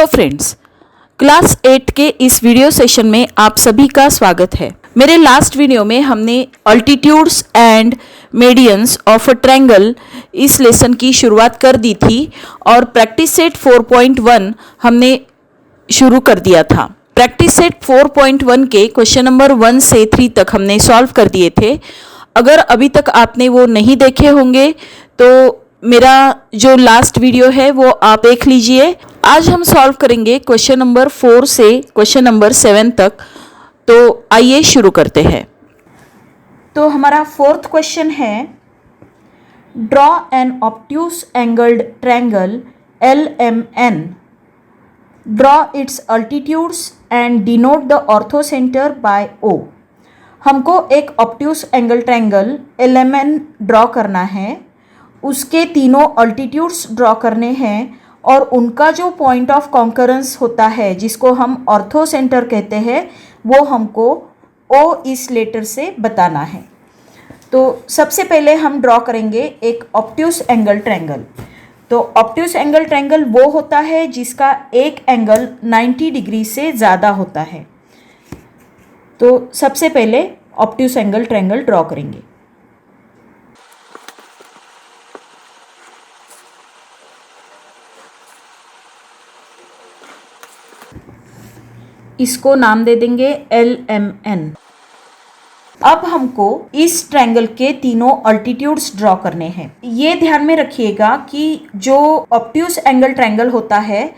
Hello friends, class 8 के इस video session में आप सभी का स्वागत है। मेरे लास्ट वीडियो में हमने altitudes and medians of a triangle इस लेसन की शुरुआत कर दी थी और प्रैक्टिस सेट 4.1 हमने शुरू कर दिया था। प्रैक्टिस सेट 4.1 के क्वेश्चन नंबर 1 से 3 तक हमने सॉल्व कर दिए थे। अगर अभी तक आपने वो नहीं देखे होंगे तो मेरा जो लास्ट वीडियो है वो आप देख लीजिए। आज हम सॉल्व करेंगे क्वेश्चन नंबर 4 से क्वेश्चन नंबर 7 तक। तो आइए शुरू करते हैं। तो हमारा फोर्थ क्वेश्चन है, draw an obtuse angled triangle LMN, draw its altitudes and denote the orthocentre by O। हमको एक obtuse angle triangle LMN draw करना है, उसके तीनों अल्टीट्यूड्स ड्रॉ करने हैं और उनका जो पॉइंट ऑफ कॉन्करेंस होता है जिसको हम ऑर्थो सेंटर कहते हैं वो हमको O इस लेटर से बताना है। तो सबसे पहले हम ड्रॉ करेंगे एक ऑब्ट्यूस एंगल ट्रायंगल। तो ऑब्ट्यूस एंगल ट्रायंगल वो होता है जिसका एक एंगल 90 डिग्री से ज़्यादा होता है। तो सबसे पहले ऑब्ट्यूस एंगल ट्रायंगल ड्रॉ करेंगे। इसको नाम दे देंगे LMN। अब हमको इस ट्रायंगल के तीनों अल्टीट्यूड्स ड्रॉ करने हैं। ये ध्यान में रखिएगा कि जो ऑब्ट्यूस एंगल ट्रायंगल होता है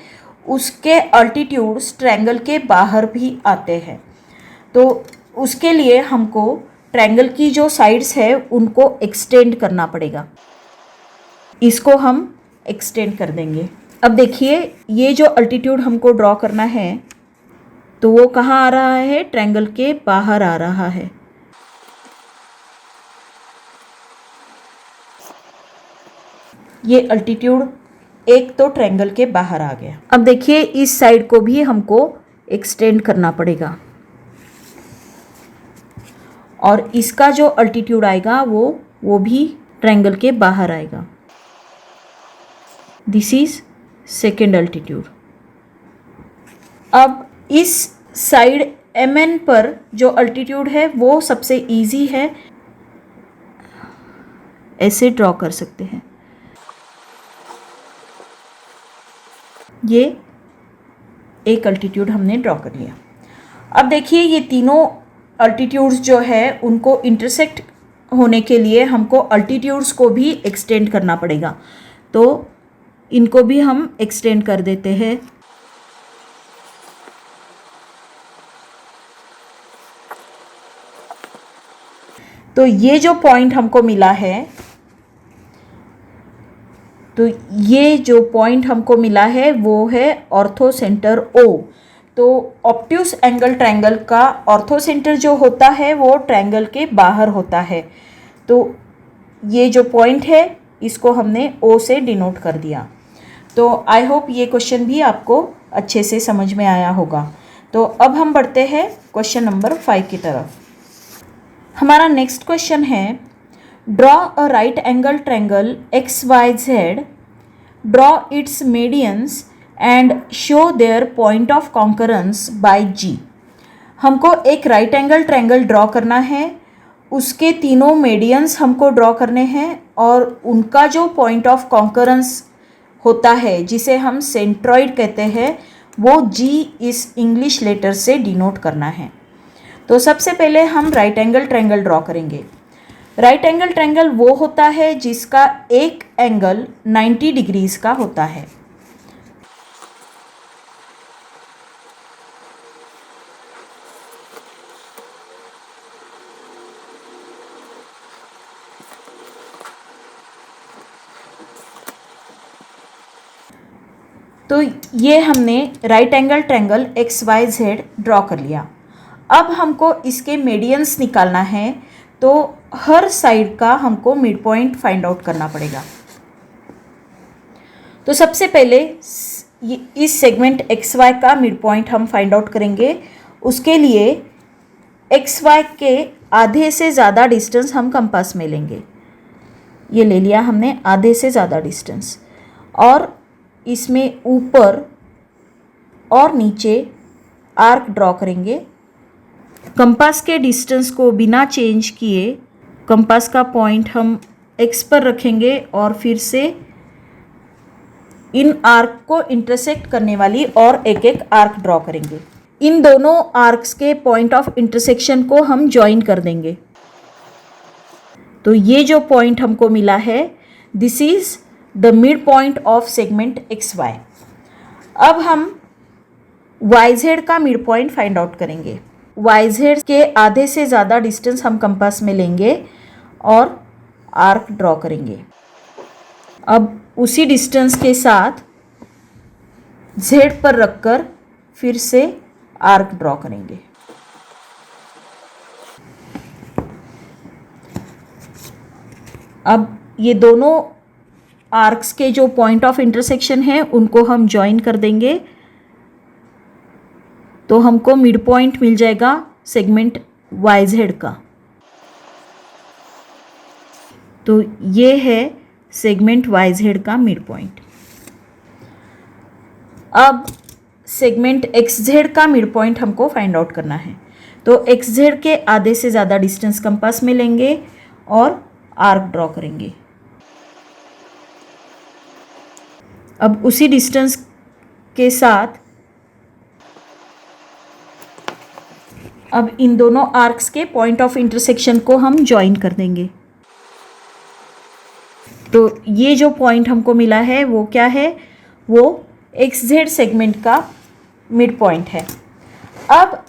उसके अल्टीट्यूड्स ट्रायंगल के बाहर भी आते हैं। तो उसके लिए हमको ट्रायंगल की जो साइड्स है उनको एक्सटेंड करना पड़ेगा। इसको हम एक्सटेंड कर देंगे। अब देखिए, ये जो अल्टीट्यूड हमको ड्रॉ करना है तो वो कहाँ आ रहा है? ट्रायंगल के बाहर आ रहा है। ये अल्टीट्यूड एक तो ट्रायंगल के बाहर आ गया। अब देखिए, इस साइड को भी हमको एक्सटेंड करना पड़ेगा और इसका जो अल्टीट्यूड आएगा वो भी ट्रायंगल के बाहर आएगा। This is second altitude. अब इस साइड MN पर जो अल्टीट्यूड है वो सबसे इजी है, ऐसे ड्रॉ कर सकते हैं। ये एक अल्टीट्यूड हमने ड्रॉ कर लिया। अब देखिए, ये तीनों अल्टीट्यूड्स जो है उनको इंटरसेक्ट होने के लिए हमको अल्टीट्यूड्स को भी एक्सटेंड करना पड़ेगा। तो इनको भी हम एक्सटेंड कर देते हैं। तो ये जो पॉइंट हमको मिला है, वो है ऑर्थो सेंटर O। तो ऑब्ट्यूस एंगल ट्रायंगल का ऑर्थो सेंटर जो होता है वो ट्रायंगल के बाहर होता है। तो ये जो पॉइंट है इसको हमने O से डिनोट कर दिया। तो आई होप ये क्वेश्चन भी आपको अच्छे से समझ में आया होगा। तो अब हम बढ़ते हैं क्वेश्चन नंबर 5 की तरफ। हमारा नेक्स्ट क्वेश्चन है, draw a right angle triangle XYZ, draw its medians and show their point of concurrence by G। हमको एक राइट एंगल ट्रायंगल ड्रॉ करना है, उसके तीनों मीडियंस हमको ड्रॉ करने हैं और उनका जो पॉइंट ऑफ कॉन्करेंस होता है जिसे हम सेंट्रॉइड कहते हैं वो G इस इंग्लिश लेटर से डिनोट करना है। तो सबसे पहले हम राइट एंगल ट्रायंगल ड्रॉ करेंगे। राइट एंगल ट्रायंगल वो होता है जिसका एक एंगल 90 डिग्रीज का होता है। तो ये हमने right angle triangle XYZ draw कर लिया। अब हमको इसके मीडियंस निकालना है, तो हर साइड का हमको मिड पॉइंट फाइंड आउट करना पड़ेगा। तो सबसे पहले इस सेगमेंट XY का मिड पॉइंट हम फाइंड आउट करेंगे। उसके लिए XY के आधे से ज़्यादा डिस्टेंस हम कंपास में लेंगे। ये ले लिया हमने आधे से ज़्यादा डिस्टेंस और इसमें ऊपर और नीचे आर्क ड्रॉ करेंगे। कंपास के डिस्टेंस को बिना चेंज किए कंपास का पॉइंट हम एक्स पर रखेंगे और फिर से इन आर्क को इंटरसेक्ट करने वाली और एक एक आर्क ड्रॉ करेंगे। इन दोनों आर्क्स के पॉइंट ऑफ इंटरसेक्शन को हम ज्वाइन कर देंगे। तो ये जो पॉइंट हमको मिला है, this is the midpoint of segment X Y. अब हम वाई जेड का मिड पॉइंट फाइंड आउट करेंगे। वाई जेड के आधे से ज़्यादा डिस्टेंस हम कंपास में लेंगे और आर्क ड्रॉ करेंगे। अब उसी डिस्टेंस के साथ जेड पर रखकर फिर से आर्क ड्रॉ करेंगे। अब ये दोनों आर्क्स के जो पॉइंट ऑफ इंटरसेक्शन है उनको हम ज्वाइन कर देंगे, तो हमको मिड पॉइंट मिल जाएगा सेगमेंट वाई जेड का। तो ये है सेगमेंट वाई जेड का मिड पॉइंट। अब सेगमेंट एक्स जेड का मिड पॉइंट हमको फाइंड आउट करना है। तो एक्स जेड के आधे से ज़्यादा डिस्टेंस कंपास में लेंगे और आर्क ड्रॉ करेंगे। अब उसी डिस्टेंस के साथ अब इन दोनों आर्क्स के पॉइंट ऑफ इंटरसेक्शन को हम ज्वाइन कर देंगे। तो ये जो पॉइंट हमको मिला है वो क्या है, वो एक्स जेड सेगमेंट का मिड पॉइंट है। अब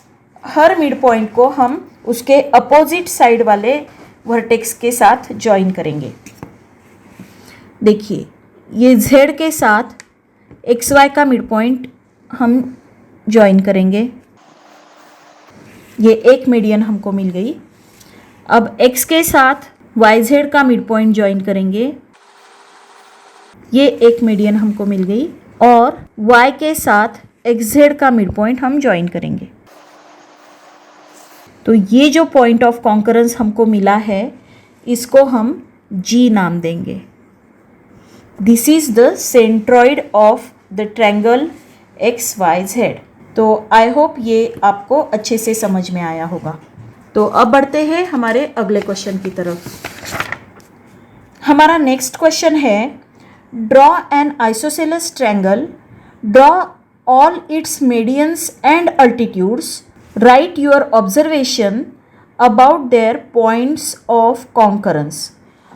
हर मिड पॉइंट को हम उसके अपोजिट साइड वाले वर्टेक्स के साथ ज्वाइन करेंगे। देखिए, ये जेड के साथ एक्स वाई का मिड पॉइंट हम ज्वाइन करेंगे। ये एक मीडियन हमको मिल गई। अब एक्स के साथ वाई जेड का मिड पॉइंट ज्वाइन करेंगे, ये एक मीडियन हमको मिल गई। और वाई के साथ एक्स जेड का मिड पॉइंट हम ज्वाइन करेंगे। तो ये जो पॉइंट ऑफ कॉन्करेंस हमको मिला है इसको हम जी नाम देंगे। This is the centroid of the triangle X Y Z. तो आई होप ये आपको अच्छे से समझ में आया होगा। तो अब बढ़ते हैं हमारे अगले क्वेश्चन की तरफ। हमारा नेक्स्ट क्वेश्चन है, draw N isosceles triangle, draw all its medians and altitudes, right your observation about their points of concurrence.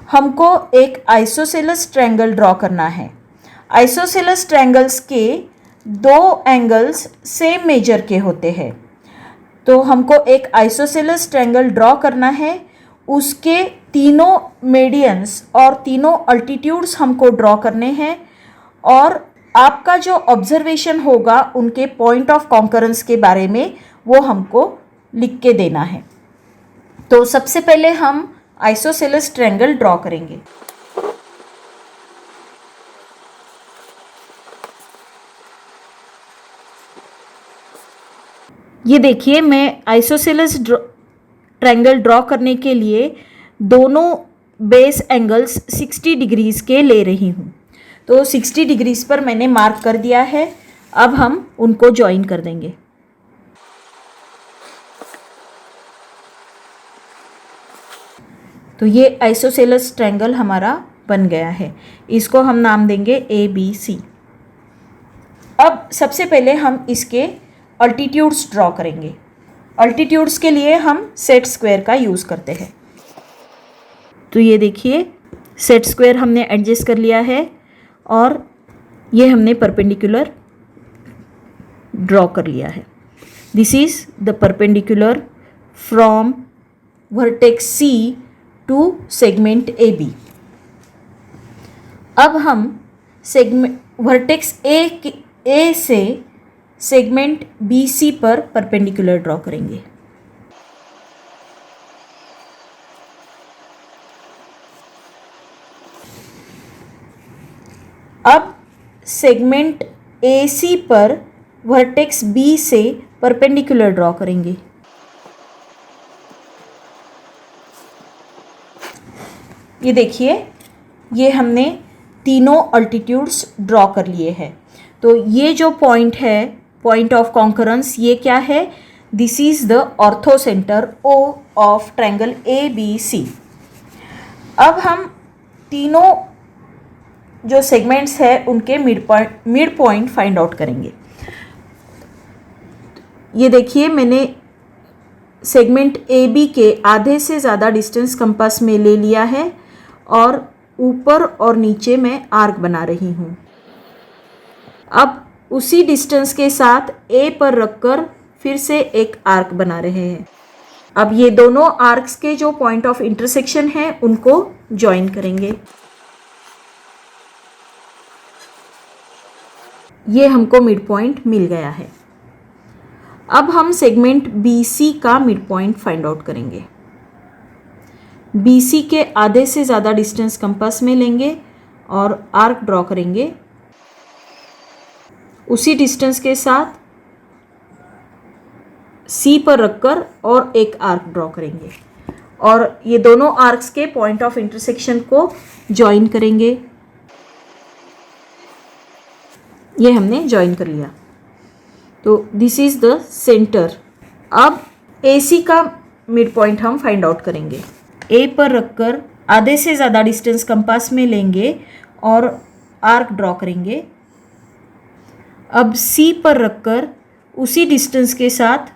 हमको एक आइसोसेलेस ट्रायंगल ड्रॉ करना है। आइसोसेलेस ट्रायंगल्स के दो एंगल्स सेम मेजर के होते हैं। तो हमको एक आइसोसेलेस ट्रायंगल ड्रॉ करना है, उसके तीनों मीडियंस और तीनों अल्टीट्यूड्स हमको ड्रॉ करने हैं और आपका जो ऑब्जर्वेशन होगा उनके पॉइंट ऑफ कॉन्करेंस के बारे में वो हमको लिख के देना है। तो सबसे पहले हम आइसोसेलेस ट्रायंगल ड्रॉ करेंगे। ये देखिए, मैं आइसोसेलेस ट्रायंगल ड्रॉ करने के लिए दोनों बेस एंगल्स 60 डिग्रीज के ले रही हूँ। तो 60 डिग्रीज पर मैंने मार्क कर दिया है। अब हम उनको ज्वाइन कर देंगे। तो ये आइसोसेलेस ट्रायंगल हमारा बन गया है। इसको हम नाम देंगे ABC। अब सबसे पहले हम इसके अल्टीट्यूड्स ड्रॉ करेंगे। अल्टीट्यूड्स के लिए हम सेट स्क्वायर का यूज़ करते हैं। तो ये देखिए, सेट स्क्वायर हमने एडजस्ट कर लिया है और ये हमने परपेंडिकुलर ड्रॉ कर लिया है। This is the perpendicular from vertex C to segment AB। अब हम सेगमेंट वर्टेक्स A से सेगमेंट BC पर परपेंडिकुलर ड्रॉ करेंगे। अब सेगमेंट AC पर वर्टेक्स B से परपेंडिकुलर ड्रॉ करेंगे। ये देखिए, ये हमने तीनों अल्टीट्यूड्स ड्रॉ कर लिए हैं। तो ये जो पॉइंट है पॉइंट ऑफ कॉन्करेंस ये क्या है? This is the orthocentre O of triangle A B C. अब हम तीनों जो सेगमेंट्स है उनके मिड पॉइंट फाइंड आउट करेंगे। ये देखिए, मैंने सेगमेंट ए बी के आधे से ज़्यादा डिस्टेंस कंपास में ले लिया है और ऊपर और नीचे मैं आर्क बना रही हूँ। अब उसी डिस्टेंस के साथ ए पर रखकर फिर से एक आर्क बना रहे हैं। अब ये दोनों आर्क्स के जो पॉइंट ऑफ इंटरसेक्शन है उनको ज्वाइन करेंगे। ये हमको मिड पॉइंट मिल गया है। अब हम सेगमेंट BC का मिड पॉइंट फाइंड आउट करेंगे। BC के आधे से ज़्यादा डिस्टेंस कंपास में लेंगे और आर्क ड्रॉ करेंगे। उसी डिस्टेंस के साथ C पर रखकर और एक आर्क ड्रॉ करेंगे और ये दोनों आर्क्स के पॉइंट ऑफ इंटरसेक्शन को ज्वाइन करेंगे। ये हमने ज्वाइन कर लिया, तो दिस इज द सेंटर। अब AC का मिड पॉइंट हम फाइंड आउट करेंगे। A पर रखकर आधे से ज़्यादा डिस्टेंस कंपास में लेंगे और आर्क ड्रॉ करेंगे। अब C पर रखकर उसी डिस्टेंस के साथ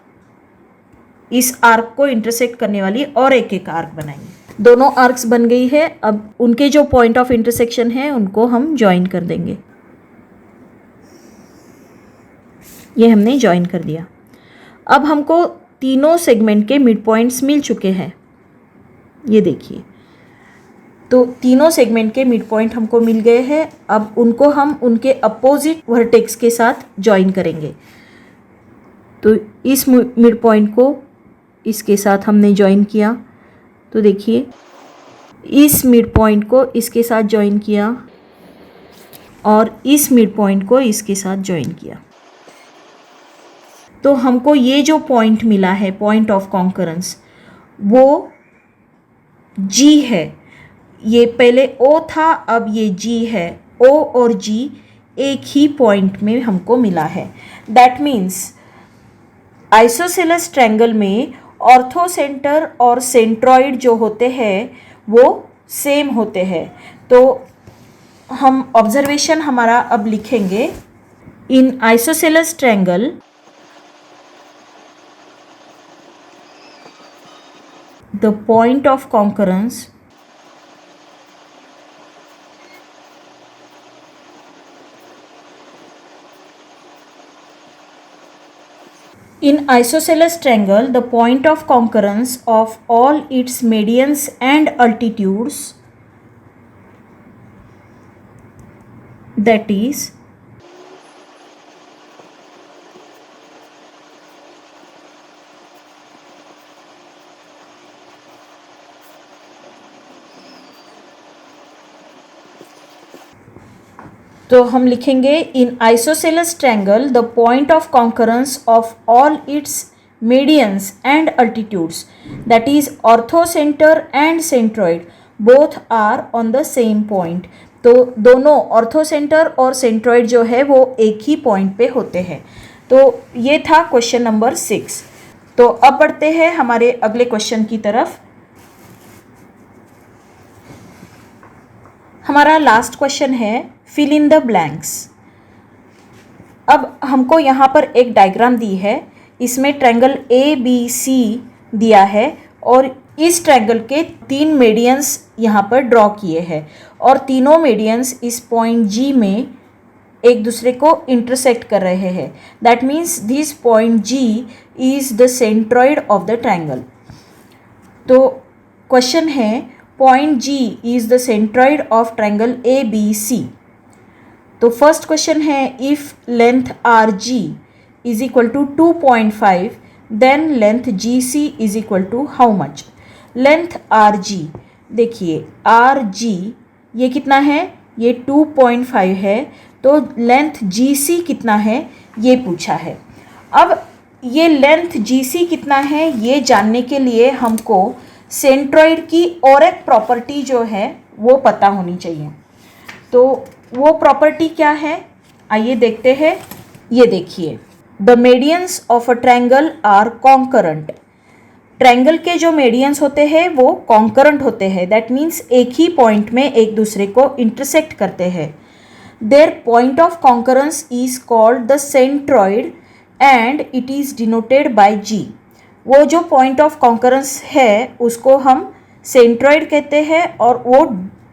इस आर्क को इंटरसेक्ट करने वाली और एक एक आर्क बनाएंगे। दोनों आर्क्स बन गई है। अब उनके जो पॉइंट ऑफ इंटरसेक्शन है उनको हम ज्वाइन कर देंगे। ये हमने ज्वाइन कर दिया। अब हमको तीनों सेगमेंट के मिड पॉइंट्स मिल चुके हैं। ये देखिए, तो तीनों सेगमेंट के मिड पॉइंट हमको मिल गए हैं। अब उनको हम उनके अपोजिट वर्टेक्स के साथ ज्वाइन करेंगे। तो इस मिड पॉइंट को इसके साथ हमने ज्वाइन किया, तो देखिए इस मिड पॉइंट को इसके साथ ज्वाइन किया और इस मिड पॉइंट को इसके साथ ज्वाइन किया। तो हमको ये जो पॉइंट मिला है, पॉइंट ऑफ कॉन्करेंस, वो G है। ये पहले O था, अब ये G है। O और G एक ही पॉइंट में हमको मिला है। दैट मीन्स आइसोसेलेस ट्रायंगल में ऑर्थो सेंटर और सेंट्रॉइड जो होते हैं वो सेम होते हैं। तो हम ऑब्जर्वेशन हमारा अब लिखेंगे। In isosceles triangle the point of concurrence in isosceles triangle, the point of concurrence of all its medians and altitudes, that is तो हम लिखेंगे in isosceles triangle the point of concurrence of all its medians and altitudes, that is orthocentre and centroid, both are on the same point. तो दोनों ortho centre और centroid जो है वो एक ही पॉइंट पे होते हैं। तो ये था क्वेश्चन नंबर 6। तो अब बढ़ते हैं हमारे अगले क्वेश्चन की तरफ। हमारा लास्ट क्वेश्चन है फिल इन द ब्लैंक्स। अब हमको यहाँ पर एक डायग्राम दी है, इसमें ट्रायंगल ABC दिया है और इस ट्रायंगल के 3 मीडियंस यहाँ पर ड्रॉ किए हैं और तीनों मीडियंस इस पॉइंट G में एक दूसरे को इंटरसेक्ट कर रहे हैं। That means this point G is the centroid of the triangle. तो क्वेश्चन है point G is the centroid of triangle ABC। तो फर्स्ट क्वेश्चन है if length RG is equal to 2.5 then length GC is equal to how much. Length RG, देखिए RG ये कितना है, ये 2.5 है, तो लेंथ GC कितना है ये पूछा है। अब ये लेंथ GC कितना है ये जानने के लिए हमको सेंट्रॉइड की और एक प्रॉपर्टी जो है वो पता होनी चाहिए। तो वो प्रॉपर्टी क्या है आइए देखते हैं। ये देखिए the medians of a triangle are concurrent. Triangle के जो मेडियंस होते हैं वो कॉन्करेंट होते हैं, दैट मीन्स एक ही पॉइंट में एक दूसरे को इंटरसेक्ट करते हैं। Their point of concurrence is called the centroid and it is denoted by G. वो जो पॉइंट ऑफ कॉन्करेंस है उसको हम सेंट्रॉइड कहते हैं और वो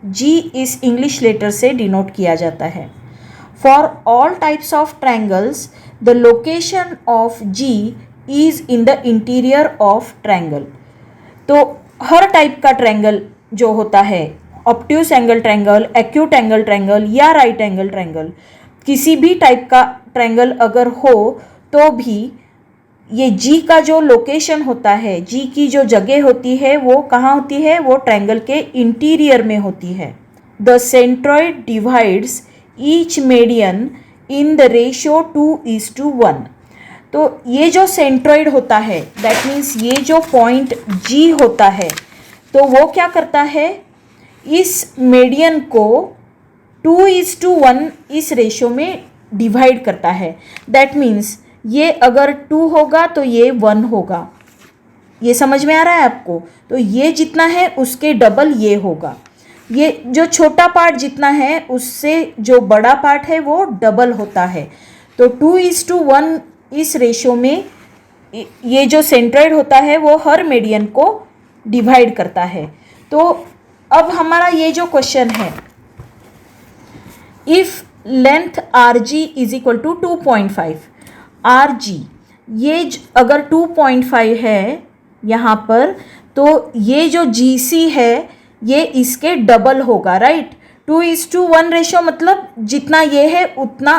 जी इस इंग्लिश लेटर से डिनोट किया जाता है। For all types of triangles the location of G is in the interior of triangle. तो हर टाइप का ट्रायंगल जो होता है, obtuse angle triangle, acute angle triangle या राइट एंगल ट्रायंगल, किसी भी टाइप का ट्रायंगल अगर हो तो भी ये जी का जो लोकेशन होता है, जी की जो जगह होती है वो कहाँ होती है, वो ट्रायंगल के इंटीरियर में होती है। The centroid divides each median in the ratio 2:1। तो ये जो सेंट्रॉइड होता है, दैट मीन्स ये जो पॉइंट जी होता है, तो वो क्या करता है, इस मेडियन को 2:1 इस रेशियो में डिवाइड करता है। दैट मीन्स ये अगर 2 होगा तो ये 1 होगा। ये समझ में आ रहा है आपको? तो ये जितना है उसके डबल ये होगा। ये जो छोटा पार्ट जितना है उससे जो बड़ा पार्ट है वो डबल होता है। तो 2:1 इस रेशियो में ये जो सेंट्रॉइड होता है वो हर मेडियन को डिवाइड करता है। तो अब हमारा ये जो क्वेश्चन है, if length R G is equal to 2.5, R G ये अगर 2.5 है यहाँ पर, तो ये जो जी सी है ये इसके डबल होगा, राइट। 2:1 रेशियो मतलब जितना ये है उतना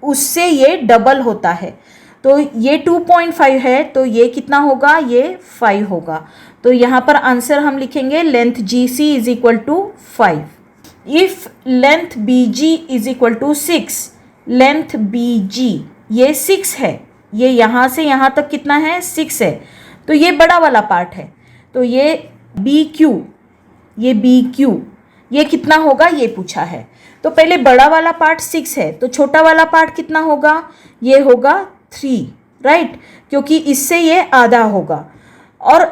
उससे ये डबल होता है। तो ये 2.5 है तो ये कितना होगा, ये 5 होगा। तो यहाँ पर आंसर हम लिखेंगे length G C is equal to 5। If length B G is equal to 6, length B G ये 6 है, ये यहाँ से यहाँ तक कितना है, 6 है। तो ये बड़ा वाला पार्ट है, तो ये बी क्यू, ये बी क्यू ये कितना होगा ये पूछा है। तो पहले बड़ा वाला पार्ट 6 है, तो छोटा वाला पार्ट कितना होगा, ये होगा 3, राइट, क्योंकि इससे ये आधा होगा। और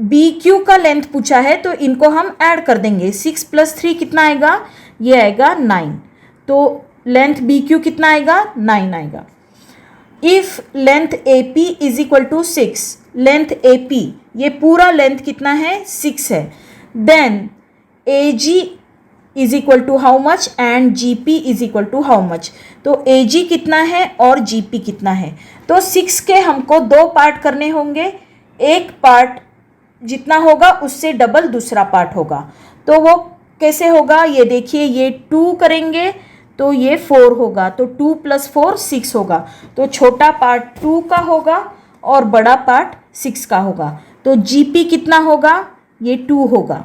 बी क्यू का लेंथ पूछा है तो इनको हम ऐड कर देंगे, 6 + 3 कितना आएगा, ये आएगा 9। तो लेंथ बी क्यू कितना आएगा, 9 आएगा। If length A P is equal to 6, length A P ये पूरा लेंथ कितना है, 6 है, then A G is equal to how much and G P is equal to how much. तो ए जी कितना है और जी पी कितना है। तो 6 के हमको 2 पार्ट करने होंगे, एक पार्ट जितना होगा उससे डबल दूसरा पार्ट होगा। तो वो कैसे होगा, ये देखिए, ये 2 करेंगे तो ये 4 होगा, तो 2 + 4 6 होगा। तो छोटा पार्ट 2 का होगा और बड़ा पार्ट 6 का होगा। तो जी पी कितना होगा, ये 2 होगा,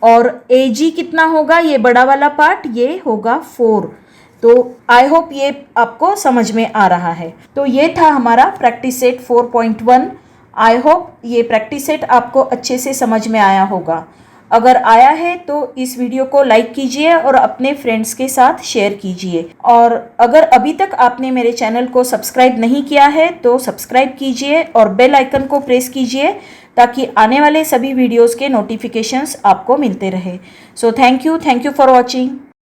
और ए जी कितना होगा, ये बड़ा वाला पार्ट ये होगा 4। तो आई होप ये आपको समझ में आ रहा है। तो ये था हमारा प्रैक्टिस सेट 4.1। आई होप ये प्रैक्टिस सेट आपको अच्छे से समझ में आया होगा। अगर आया है तो इस वीडियो को लाइक कीजिए और अपने फ्रेंड्स के साथ शेयर कीजिए। और अगर अभी तक आपने मेरे चैनल को सब्सक्राइब नहीं किया है तो सब्सक्राइब कीजिए और बेल आइकन को प्रेस कीजिए ताकि आने वाले सभी वीडियोस के नोटिफिकेशंस आपको मिलते रहे। So thank you for watching.